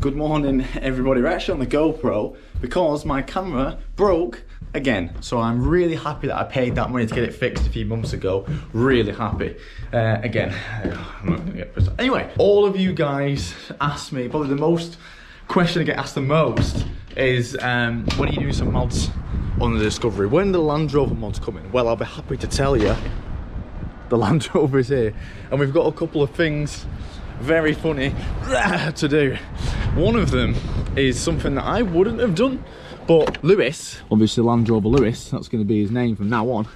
Good morning everybody. We're actually on the GoPro because my camera broke again. So I'm really happy that I paid that money to get it fixed a few months ago. Really happy. Again, I'm not gonna get pissed off. Anyway, all of you guys asked me, probably the most question I get asked the most is when are you doing some mods on the Discovery? When the Land Rover mods coming? Well, I'll be happy to tell you the Land Rover is here, and we've got a couple of things very funny to do. One of them is something that I wouldn't have done, but Lewis, obviously Land Rover Lewis, that's going to be his name from now on.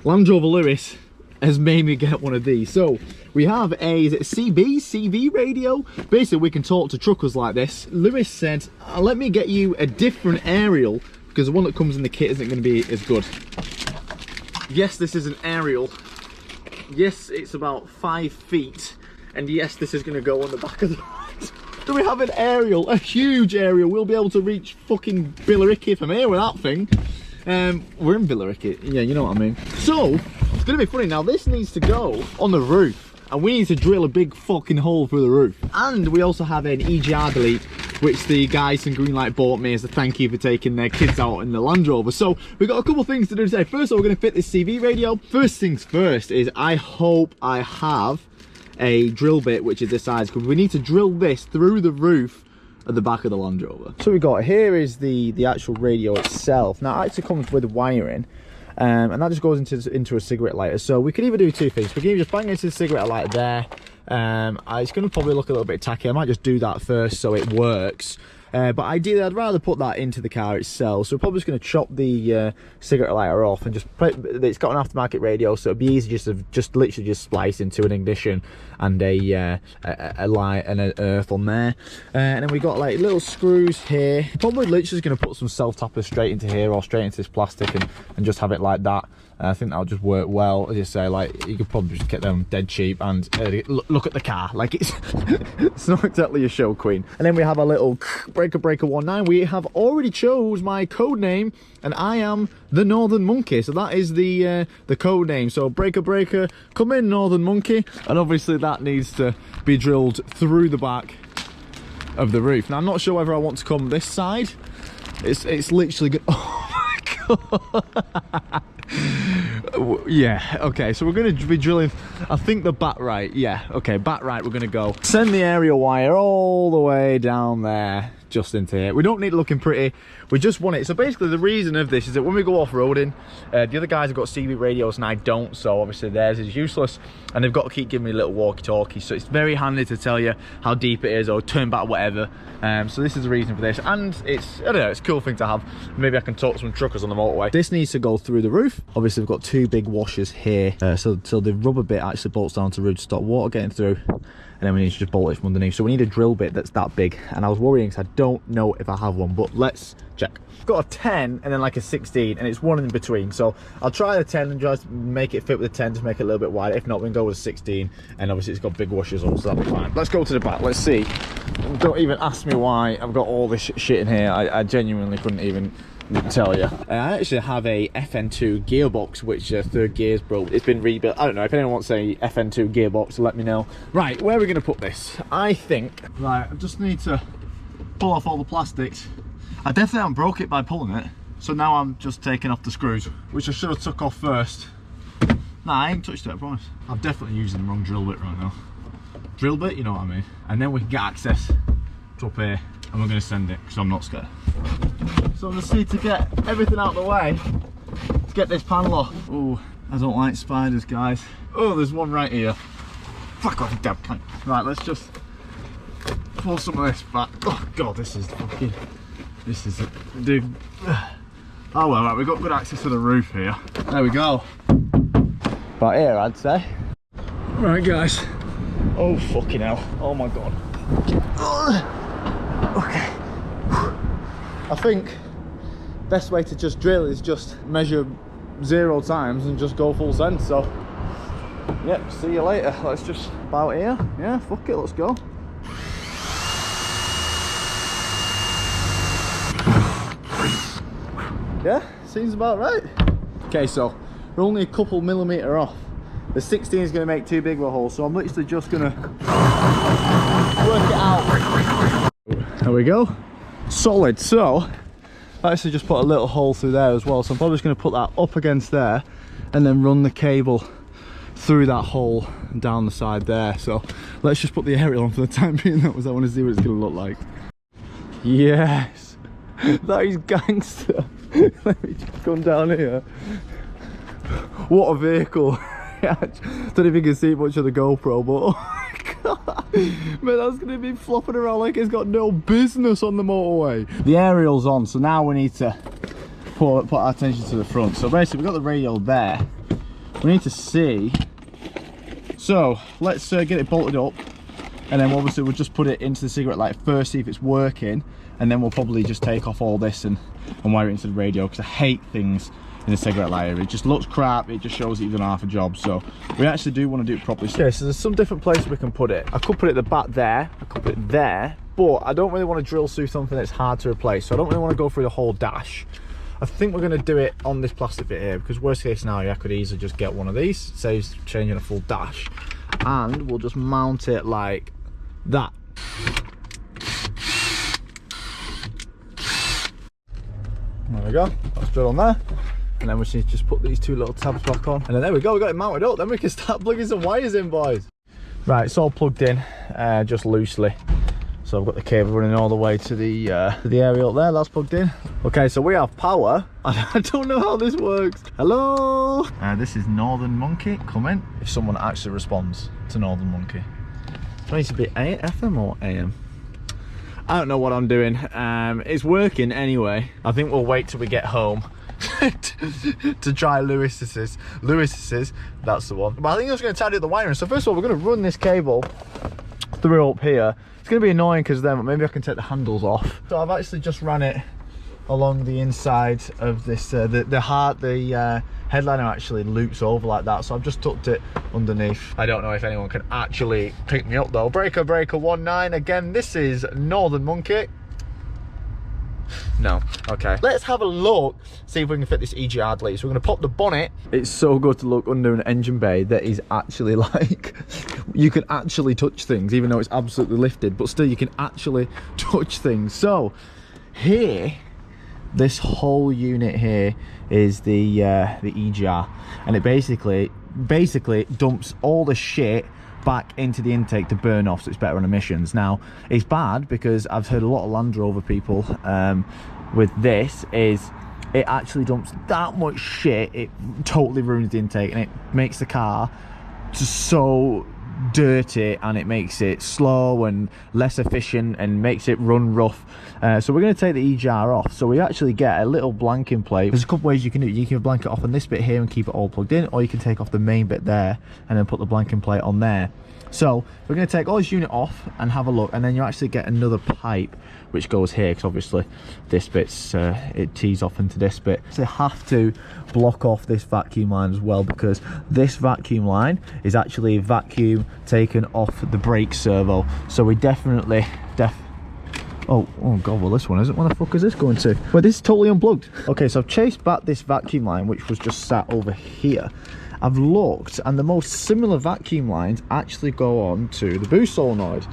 Land Rover Lewis has made me get one of these. So we have a, is it CV radio? Basically we can talk to truckers like this. Lewis said, let me get you a different aerial because the one that comes in the kit isn't going to be as good. Yes, this is an aerial. Yes, it's about 5 feet. And yes, this is going to go on the back of the ride. Do we have an aerial? A huge aerial. We'll be able to reach fucking Billericay from here with that thing. We're in Billericay. Yeah, you know what I mean. So, it's going to be funny. Now, this needs to go on the roof. And we need to drill a big fucking hole through the roof. And we also have an EGR delete, which the guys in Greenlight bought me as a thank you for taking their kids out in the Land Rover. So we've got a couple of things to do today. First of all, we're going to fit this CV radio. First things first is I hope I have a drill bit which is this size, because we need to drill this through the roof at the back of the Land Rover. So we got here is the actual radio itself. Now it actually comes with wiring. And that just goes into a cigarette lighter. So we could either do two things. We can either just bang into the cigarette lighter there. It's going to probably look a little bit tacky. I might just do that first so it works. But ideally I'd rather put that into the car itself. So we're probably just going to chop the cigarette lighter off and just it's got an aftermarket radio, so it'd be easy just literally just splice into an ignition and a light and an earth on there. And then we got like little screws here. Probably literally just going to put some self-tappers straight into here or straight into this plastic and just have it like that. I think that'll just work well. As you say, like you could probably just get them dead cheap and look at the car like it's it's not exactly a show queen. And then we have a little breaker 19. We have already chose my code name, and I am the Northern Monkey. So that is the code name. So breaker, come in Northern Monkey, and obviously that needs to be drilled through the back of the roof. Now I'm not sure whether I want to come this side. It's literally good. Oh my god. Yeah, okay, so we're going to be drilling, I think the back right, yeah, okay, back right we're going to go. Send the aerial wire all the way down there, just into here. We don't need it looking pretty, we just want it. So basically the reason of this is that when we go off-roading, the other guys have got CV radios and I don't, so obviously theirs is useless, and they've got to keep giving me little walkie-talkies, so it's very handy to tell you how deep it is or turn back, whatever. So this is the reason for this, and it's, I don't know, it's a cool thing to have. Maybe I can talk to some truckers on the motorway. This needs to go through the roof. Obviously we've got two big washers here, so the rubber bit actually bolts down to the roof to stop water getting through, and then we need to just bolt it from underneath. So we need a drill bit that's that big, and I was worrying because I don't know if I have one, but let's check. I've got a 10 and then like a 16, and it's one in between, so I'll try the 10 and just make it fit with the 10 to make it a little bit wider. If not, we can go with a 16, and obviously it's got big washers on, so that'll be fine. Let's go to the back, let's see. Don't even ask me why I've got all this shit in here. I genuinely couldn't even tell you. I actually have a FN2 gearbox, which third gear's broke. It's been rebuilt. I don't know if anyone wants a FN2 gearbox, let me know. Right, where are we going to put this? I think, right, I just need to pull off all the plastics. I definitely haven't broke it by pulling it, so now I'm just taking off the screws, which I should have took off first. Nah, I ain't touched it, I promise. I'm definitely using the wrong drill bit right now. Drill bit, you know what I mean? And then we can get access to up here, and we're going to send it, because I'm not scared. So I just need to get everything out of the way to get this panel off. Oh, I don't like spiders, guys. Oh, there's one right here. Fuck off, you damn cunt. Right, let's just pull some of this back. Oh god, this is fucking... This is... Dude. Oh well, right, we've got good access to the roof here. There we go. About here, I'd say. Right, guys. Oh, fucking hell. Oh my god. Okay. I think best way to just drill is just measure 0 times and just go full send. So yep, see you later. Let's just about here. Yeah, fuck it, let's go. Yeah, seems about right. Okay, so we're only a couple millimetre off. The 16 is going to make too big of a hole, so I'm literally just going to work it out. There we go. Solid. So I actually just put a little hole through there as well, so I'm probably just going to put that up against there and then run the cable through that hole and down the side there. So let's just put the aerial on for the time being. That was, I want to see what it's going to look like. Yes, that is gangster. Let me just come down here. What a vehicle. I don't know if you can see much of the GoPro, but oh my god, man, that's going to be flopping around like it's got no business on the motorway. The aerial's on, so now we need to put our attention to the front. So basically we've got the radio there. We need to see. So let's get it bolted up, and then obviously we'll just put it into the cigarette light first, see if it's working, and then we'll probably just take off all this and wire it into the radio, because I hate things in the cigarette lighter. It just looks crap, it just shows that you've done half a job. So we actually do want to do it properly. Okay, so there's some different places we can put it. I could put it at the back there, I could put it there, but I don't really want to drill through something that's hard to replace, so I don't really want to go through the whole dash. I think we're going to do it on this plastic bit here, because worst case scenario I could easily just get one of these, saves changing a full dash, and we'll just mount it like that. There we go, that's drilled on there. And then we should just put these two little tabs back on, and then there we go, we got it mounted up. Then we can start plugging some wires in, boys. Right, it's all plugged in, just loosely. So I've got the cable running all the way to the aerial there, that's plugged in. Okay, so we have power. I don't know how this works. Hello? This is Northern Monkey, come in. If someone actually responds to Northern Monkey. Do I need to be FM or AM? I don't know what I'm doing. It's working anyway. I think we'll wait till we get home to try Lewis's, that's the one. But I think I'm just going to tidy up the wiring. So first of all, we're going to run this cable through up here. It's going to be annoying because then maybe I can take the handles off. So I've actually just ran it along the inside of this, the headliner actually loops over like that, so I've just tucked it underneath. I don't know if anyone can actually pick me up though. Breaker 19, again, this is Northern Monkey. No, okay. Let's have a look, see if we can fit this EGR delete. So we're going to pop the bonnet. It's so good to look under an engine bay that is actually like, you can actually touch things, even though it's absolutely lifted, but still you can actually touch things. So here, this whole unit here is the EGR, and it basically dumps all the shit back into the intake to burn off, so it's better on emissions. Now it's bad because I've heard a lot of Land Rover people with this, is it actually dumps that much shit, it totally ruins the intake, and it makes the car just so dirty, and it makes it slow and less efficient and makes it run rough. So we're going to take the EGR off. So we actually get a little blanking plate. There's a couple ways you can do it. You can blank it off on this bit here and keep it all plugged in, or you can take off the main bit there and then put the blanking plate on there. So we're going to take all this unit off and have a look, and then you actually get another pipe which goes here, because obviously this bit's it tees off into this bit. So you have to block off this vacuum line as well, because this vacuum line is actually vacuum taken off the brake servo. So we definitely oh god, well this one isn't. Where the fuck is this going to? Well, this is totally unplugged. Okay, so I've chased back this vacuum line which was just sat over here. I've looked, and the most similar vacuum lines actually go on to the boost solenoid.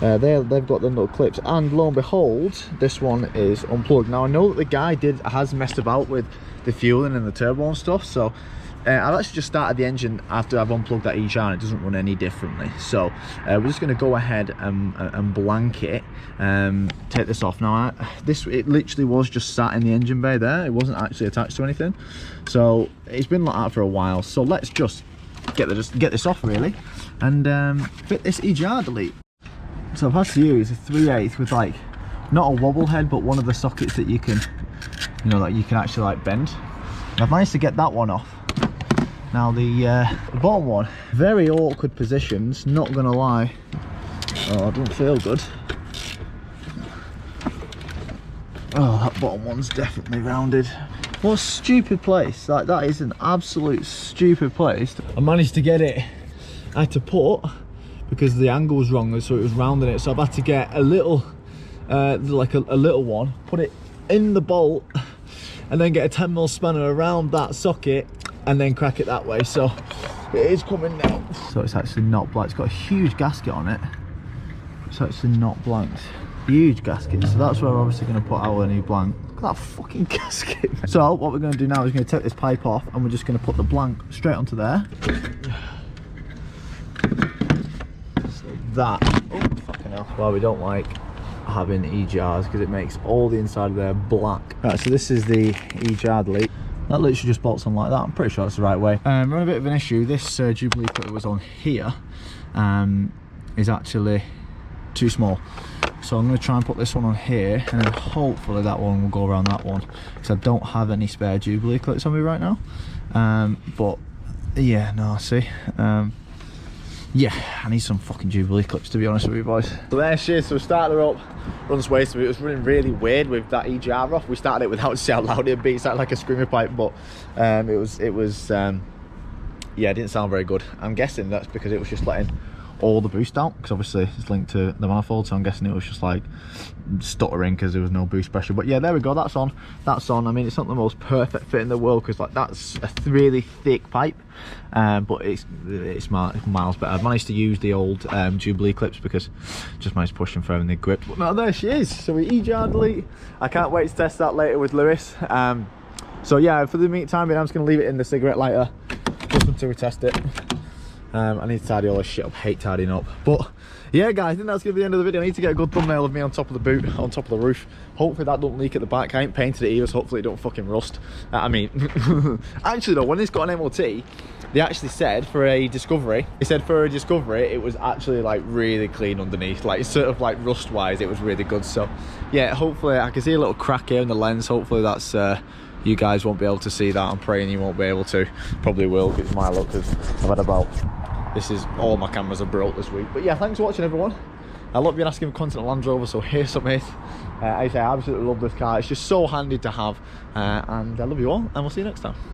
They've got them little clips, and lo and behold, this one is unplugged. Now I know that the guy has messed about with the fueling and the turbo and stuff, so I've actually just started the engine after I've unplugged that EGR, and it doesn't run any differently. So we're just going to go ahead and blank it, take this off. Now it literally was just sat in the engine bay there, it wasn't actually attached to anything, so it's been like that for a while. So let's just get this off really, and fit this EGR delete. So I've had to use a 3/8 with like not a wobble head, but one of the sockets that you can, you know, that you can actually like bend. And I've managed to get that one off. Now the bottom one, very awkward positions, not gonna lie. Oh, it doesn't feel good. Oh, that bottom one's definitely rounded. What a stupid place. Like, that is an absolute stupid place. I managed to get it, I had to put, because the angle was wrong, so it was rounding it, so I've had to get a little like a little one, put it in the bolt, and then get a 10mm spanner around that socket and then crack it that way. So it is coming now. So it's actually not blanked. It's got a huge gasket on it. It's actually not blanked. Huge gasket. So that's where we're obviously going to put our new blank. Look at that fucking gasket. So what we're going to do now is we're going to take this pipe off and we're just going to put the blank straight onto there. So that. Oh, fucking hell. Well, we don't like having EGRs because it makes all the inside of there black. Right, so this is the EGR delete. That literally just bolts on like that. I'm pretty sure that's the right way. We're on a bit of an issue. This Jubilee clip that was on here is actually too small. So I'm going to try and put this one on here, and then hopefully that one will go around that one, because I don't have any spare Jubilee clips on me right now. But yeah, no, see. Yeah, I need some fucking Jubilee clips, to be honest with you boys. So there she is. So we started her up, runs way through. It was running really weird with that EGR off. We started it without see how loud it'd be. It sounded like a screamer pipe, but it was yeah, it didn't sound very good. I'm guessing that's because it was just letting all the boost out, because obviously it's linked to the manifold, so I'm guessing it was just like stuttering because there was no boost pressure. But yeah, there we go, that's on. I mean, it's not the most perfect fit in the world, because like that's a really thick pipe, but it's miles better. I've managed to use the old Jubilee clips because just managed to push them through and they gripped. But now there she is. So we EGR delete. I can't wait to test that later with Lewis. So yeah, for the meantime I'm just going to leave it in the cigarette lighter just until we test it. I need to tidy all this shit up. Hate tidying up. But yeah guys, I think that's going to be the end of the video. I need to get a good thumbnail of me on top of the boot, on top of the roof. Hopefully that don't leak at the back. I ain't painted it either, so hopefully it don't fucking rust. I mean, actually though, when it's got an MOT, they actually said for a Discovery, it was actually like really clean underneath, like sort of like rust wise it was really good. So yeah, hopefully I can see a little crack here in the lens. Hopefully that's you guys won't be able to see that. I'm praying you won't be able to. Probably will, it's my luck, because I've had about, this is all my cameras are broke this week. But yeah, thanks for watching everyone. I love being asking for content on Land Rover, so here's some it. I say I absolutely love this car. It's just so handy to have, and I love you all, and we'll see you next time.